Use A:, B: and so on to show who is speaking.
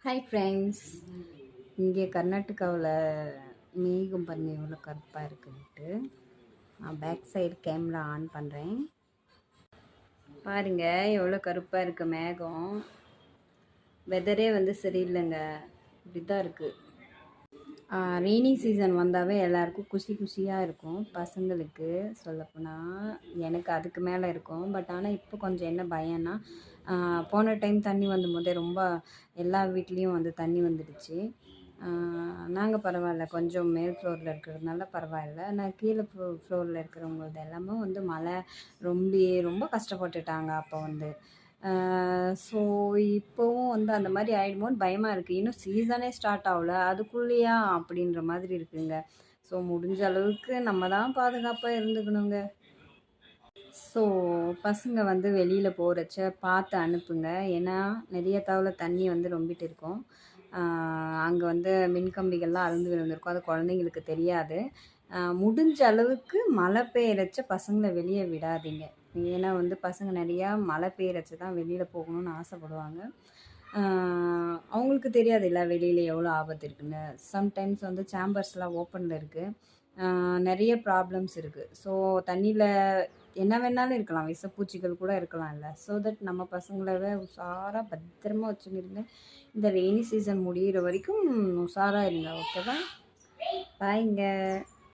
A: Hi friends. இங்கே கர்நாடகாவில் மேகம் பாருங்க எவ்வளோ கருப்பாக இருக்குன்ட்டு. நான் பேக் சைடு கேமரா ஆன் பண்ணுறேன். பாருங்கள் எவ்வளோ கருப்பாக இருக்குது மேகம். வெதரே சரியில்லைங்க, இப்படி தான் இருக்குது. ரெய்னி சீசன் வந்தாவே எல்லாருக்கும் குஷியாக இருக்கும். பசங்களுக்கு சொல்லப்போனால் எனக்கு அதுக்கு மேலே இருக்கும். பட் ஆனால் இப்போ கொஞ்சம் என்ன பயம்னா, போன டைம் தண்ணி வந்தபோதே ரொம்ப எல்லா வீட்லேயும் தண்ணி வந்துடுச்சு. நாங்கள் பரவாயில்ல, கொஞ்சம் மேல் ஃப்ளோரில் இருக்கிறதுனால பரவாயில்ல. நான் கீழே ஃப்ளோரில் இருக்கிறவங்களது எல்லாமே மழை ரொம்ப கஷ்டப்பட்டுட்டாங்க அப்போ ஸோ இப்போவும் அந்த மாதிரி ஆகிடுமோன்னு பயமாக இருக்குது. இன்னும் சீசனே ஸ்டார்ட் ஆகல, அதுக்குள்ளேயா அப்படின்ற மாதிரி இருக்குங்க. ஸோ முடிஞ்ச அளவுக்கு நம்ம தான் பாதுகாப்பாக இருந்துக்கணுங்க. ஸோ பசங்க வெளியில் போகிறச்ச பார்த்து அனுப்புங்க. ஏன்னா நிறைய தவளை தண்ணி ரொம்பிட்டு இருக்கும். அங்கே மின்கம்பிகள்லாம் அறுந்து விழுந்திருக்கும். அது குழந்தைங்களுக்கு தெரியாது. முடிஞ்ச அளவுக்கு மழை பெய்யறச்ச பசங்களை வெளியே விடாதீங்க. ஏன்னா பசங்க நிறையா மழை பெய்யறச்ச தான் வெளியில் போகணும்னு ஆசைப்படுவாங்க. அவங்களுக்கு தெரியாது இல்லை வெளியில் எவ்வளோ ஆபத்து இருக்குன்னு. சம்டைம்ஸ் சேம்பர்ஸ்லாம் ஓப்பனில் இருக்குது. நிறைய ப்ராப்ளம்ஸ் இருக்குது. ஸோ தண்ணியில் என்ன வேணாலும் இருக்கலாம், விஷப்பூச்சிகள் கூட இருக்கலாம் இல்லை. ஸோ தட் நம்ம பசங்கள உஷாராக பத்திரமா வச்சுருங்க. இந்த ரெய்னி சீசன் முடிகிற வரைக்கும் உஷாராக இருங்க. ஓகேவா? பாய்ங்க.